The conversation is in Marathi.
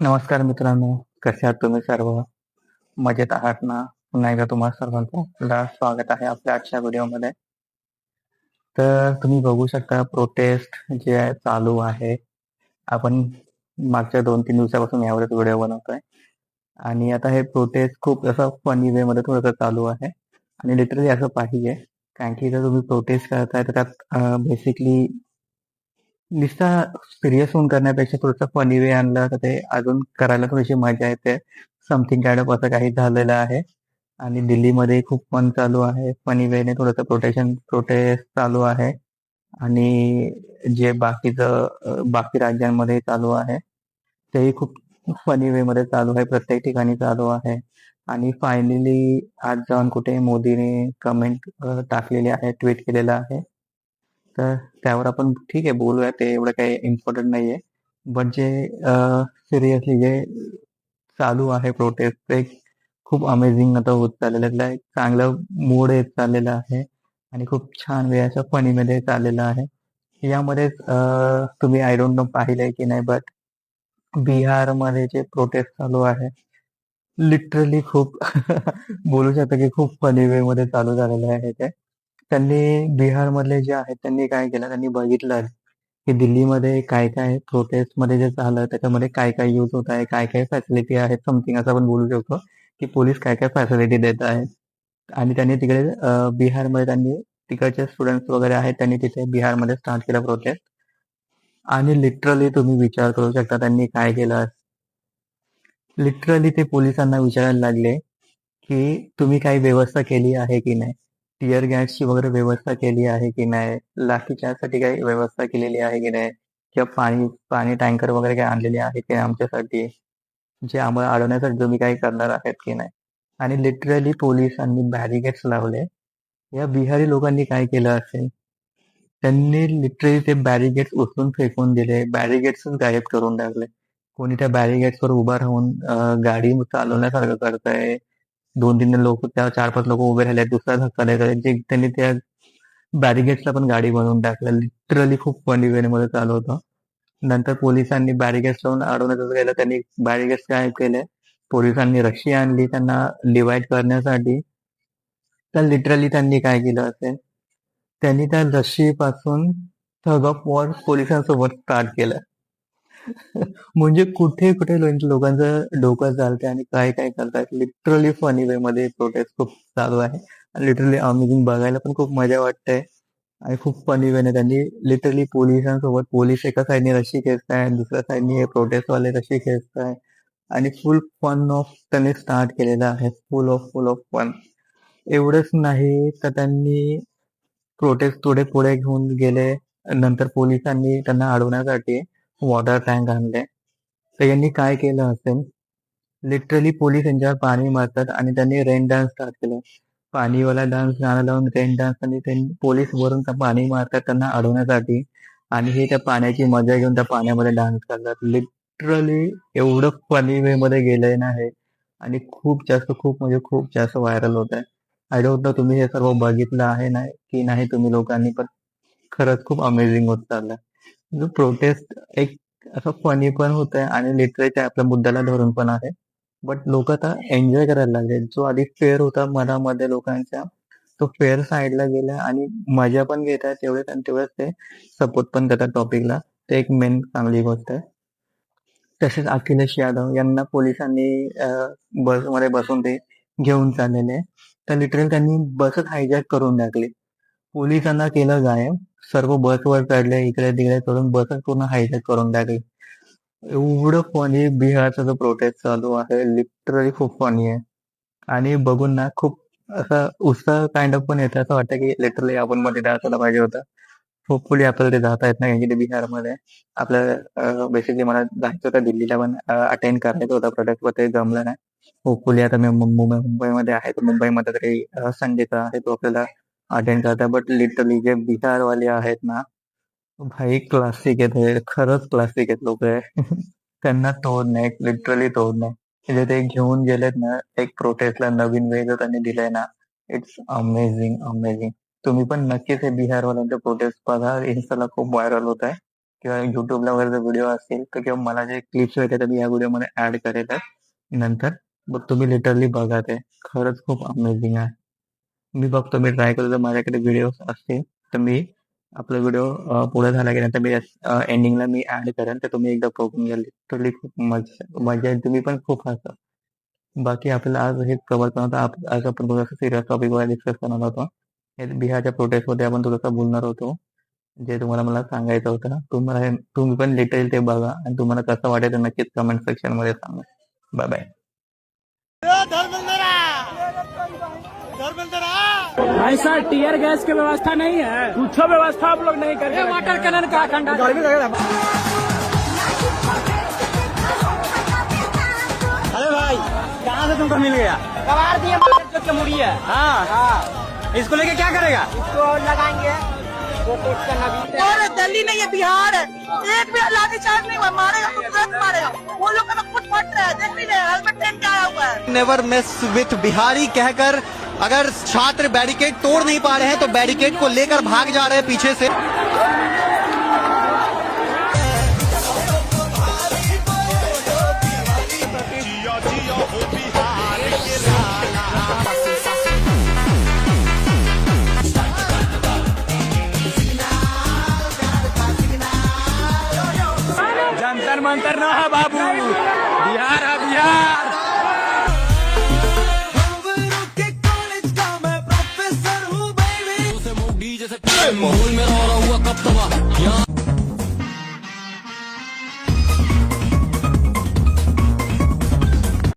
नमस्कार मित्रांनो, कसे आहात तुम्ही सर्व? मजेत आहात ना? पुन्हा एकदा तुम्हा सर्वांचं आपलं स्वागत आहे आपल्या आजच्या व्हिडिओमध्ये. तर तुम्ही बघू शकता प्रोटेस्ट जे आहे चालू आहे. आपण मागच्या 2-3 दिवसापासून यावरच व्हिडिओ बनवतोय आणि आता हे प्रोटेस्ट खूप असं फनी वेमध्ये थोडंसं चालू आहे आणि लिटरली असं पाहिजे. कारण की जर तुम्ही प्रोटेस्ट करताय तर त्यात बेसिकली नुसता सीरियस होऊन करण्यापेक्षा थोडंसं फनी वे आणला तर ते अजून करायला थोडीशी मजा येते. समथिंग काइंड ऑफ असं काही झालेलं आहे आणि दिल्लीमध्ये खूप फन चालू आहे. फनी वेने थोडंसं प्रोटेस्ट चालू आहे आणि जे बाकी राज्यांमध्ये चालू आहे, तेही खूप फनी वेमध्ये चालू आहे. प्रत्येक ठिकाणी चालू आहे आणि फायनली आज जाऊन कुठे मोदीने कमेंट टाकलेली आहे, ट्विट केलेलं आहे. तर त्यावर आपण ठीक आहे बोलूया, ते एवढं काही इम्पॉर्टंट नाहीये. बट जे सिरियसली जे चालू आहे प्रोटेस्ट ते खूप अमेझिंग आता होत चाललेलं आहे. त्याला एक चांगलं मूड येत चाललेलं आहे आणि खूप छान वे असं फनीमध्ये चाललेलं आहे. यामध्येच तुम्ही आय डोंट नो पाहिलंय की नाही बट बिहारमध्ये जे प्रोटेस्ट चालू आहे, लिटरली खूप बोलू शकतो की खूप फनी वे मध्ये चालू झालेलं आहे ते. त्यांनी बिहारमधले जे आहेत त्यांनी काय केलं, त्यांनी बघितलं की दिल्लीमध्ये काय-काय प्रोटेस्टमध्ये जे झालं त्याच्यामध्ये काय-काय यूज होत आहे, काय-काय फॅसिलिटी आहेत, समथिंग असं आपण बोलू शकतो, की पोलीस काय-काय फॅसिलिटी देत आहेत. आणि त्यांनी तिकडे बिहारमध्ये त्यांनी तिकडचे स्टुडंट्स वगैरे आहेत, त्यांनी तिथे बिहारमध्ये स्टार्ट केलं प्रोटेस्ट आणि लिटरली तुम्ही विचार करू शकता त्यांनी काय केलं. लिटरली ते पोलिसांना विचारायला लागले, की तुम्ही काही व्यवस्था केली आहे की नाही? टिअर गॅसची वगैरे व्यवस्था केली आहे की नाही? लाठीचार्जसाठी काही व्यवस्था केलेली आहे की नाही? किंवा पाणी पाणी टँकर वगैरे काही आणलेले आहे की नाही आमच्यासाठी? जे आम्हाला अडवण्यासाठी तुम्ही काही करणार आहेत की नाही? आणि लिटरली पोलिसांनी बॅरिकेड्स लावले. या बिहारी लोकांनी काय केलं असेल? त्यांनी लिटरली ते बॅरिकेड्स उचलून फेकून दिले. बॅरिकेड्सच गायब करून टाकले. कोणी त्या बॅरिकेड्सवर उभा राहून गाडी चालवण्यासारखं करतंय. 2-3 लोक त्या 4-5 लोक उभे राहिले. दुसरा धक्का देतोय. जे त्यांनी त्या बॅरिकेड्सला पण गाडी बनवून टाकलं. लिटरली खूप फनी वेमध्ये चालू होतं. नंतर पोलिसांनी बॅरिकेड्स लावून अडवण्याचं केलं. त्यांनी बॅरिकेड्स गायब केले. पोलिसांनी रशी आणली त्यांना डिवाइड करण्यासाठी. तर लिटरली त्यांनी काय केलं असेल? त्यांनी त्या रस्सीपासून थग ऑफ वॉर पोलिसांसोबत स्टार्ट केलं. म्हणजे कुठे कुठे लोकांचं डोकं चालतंय आणि काय काय करतायत. लिटरली फनी वे मध्ये प्रोटेस्ट खूप चालू आहे आणि लिटरली अमेझिंग बघायला पण खूप मजा वाटते आणि खूप फनी वेने त्यांनी लिटरली पोलिसांसोबत पोलीस एका साईडने रशी खेचताय, दुसऱ्या साईडने हे प्रोटेस्ट वाले रशी खेचताय आणि फुल फन ऑफ त्यांनी स्टार्ट केलेलं आहे. Full of fun. एवढंच नाही तर त्यांनी प्रोटेस्ट थोडे पुढे घेऊन गेले. नंतर पोलिसांनी त्यांना अडवण्यासाठी वॉटर टँक आणले. तर यांनी काय केलं असेल, लिटरली पोलीस यांच्यावर पाणी मारतात आणि त्यांनी रेन डान्स स्टार्ट केलं. पाणीवाला डान्स गाणं लावून रेन डान्स आणि त्यांनी पोलीस वरून त्या पाणी मारतात त्यांना अडवण्यासाठी आणि हे त्या पाण्याची मजा घेऊन त्या पाण्यामध्ये डान्स करतात. लिटरली एवढं फनी वे मध्ये गेलंय ना हे आणि खूप म्हणजे खूप जास्त व्हायरल होत आहे. आय डोंट नो तुम्ही हे सर्व बघितलं आहे ना की नाही तुम्ही लोकांनी, पण खरंच खूप अमेझिंग होत चाललंय. जो प्रोटेस्ट एक असं फनी पण होत आहे आणि लिटरली त्या आपल्या मुद्द्याला धरून पण आहे. बट लोक आता एन्जॉय करायला लागले. जो आधी फेअर होता मनामध्ये लोकांच्या, तो फेअर साईडला गेला आणि मजा पण घेत आहेत तेवढेच आणि तेवढेच ते सपोर्ट पण करतात टॉपिकला. ते एक मेन चांगली गोष्ट आहे. तसेच अखिलेश यादव यांना पोलिसांनी बसमध्ये बसून ते घेऊन चाललेले. तर लिटरली त्यांनी बसच हायजॅक करून टाकली. पोलिसांना केलं गायब. सर्व बसवर चढले, इकडे-तिकडे चढून बसच पूर्ण हायजॅक करून टाकली. एवढं फनी बिहारचा जो प्रोटेस्ट चालू आहे, लिटरली खूप फनी आहे. आणि बघून ना खूप असा उत्साह काइंड ऑफ पण येतं. असं वाटतं की लिटरली आपण पण तिथे असायला पाहिजे होतं. होपफुली आपल्याला ते जाता येत नाही की बिहारमध्ये. आपल्याला बेसिकली मला जायचं होतं दिल्लीला पण अटेंड करायचं होतं प्रोटेस्ट, पण ते जमलं नाही. होपफुली आता मी मुंबईमध्ये आहे, तर मुंबईमध्ये तरी संडेचा आहे तो आपल्याला अटेंड करता. बट लिटरली जे बिहारवाले आहेत ना, भाई क्लासिक आहेत हे. खरंच क्लासिक आहेत लोक हे. त्यांना तोड नाही, लिटरली तोड नाही. म्हणजे ते घेऊन गेलेत ना एक प्रोटेस्टला नवीन वे जर त्यांनी दिलंय ना, इट्स अमेझिंग. तुम्ही पण नक्कीच हे बिहारवाल्यांचे प्रोटेस्ट बघा. इन्स्टाला खूप व्हायरल होत आहे. किंवा युट्यूबला वगैरे जर व्हिडिओ असतील तर किंवा मला जे क्लिप्स वगैरे तर मी या व्हिडिओमध्ये ऍड करेलच नंतर. मग तुम्ही लिटरली बघा ते खरंच खूप अमेझिंग आहे. मी बघतो, मी ट्राय करतो, जर माझ्याकडे व्हिडिओ असतील तर मी आपला व्हिडिओ पुढे झाला की नंतर मी एंडिंगला मी ऍड करेन, तर तुम्ही एकदा बघून घ्या. लिटरली खूप मजा येईल, तुम्ही पण खूप हसा. बाकी आपल्याला आज हे कव्हर करणार होतं. आज आपण थोडंसं सिरियस टॉपिक वगैरे डिस्कस करणार होतो. हे बिहारच्या प्रोटेस्टमध्ये आपण थोडंसं बोलणार होतो, जे तुम्हाला मला सांगायचं होतं. तुम्ही पण लिटरली ते बघा आणि तुम्हाला कसं वाटेल ते नक्कीच कमेंट सेक्शन मध्ये सांगा. Bye bye. ऐसा टीयर गैस की व्यवस्था नहीं है, कुछ व्यवस्था आप लोग नहीं करते। वाटर कैनन का खंडा अरे भाई कहाँ से तुमको मिल गया? कबाड़ दिए जो के मुड़ी है। हाँ हाँ, इसको लेके क्या करेगा? इसको लगाएंगे वो कोर्ट का नबी। और दिल्ली नहीं है, बिहार है। एक भी लाठीचार्ज नहीं हुआ, मारेगा तो तुरंत मारेगा। वो लोग का तो खुद फट रहा है, देख नहीं रहे, हेलमेट पहन के आया हुआ है। नेवर मिस विथ बिहारी कहकर अगर छात्र बैरिकेड तोड़ नहीं पा रहे हैं तो बैरिकेड को लेकर भाग जा रहे हैं पीछे से। जंतर मंतर ना है बाबू, बिहार है बिहार। माहौल में रहा हुआ कब तबाह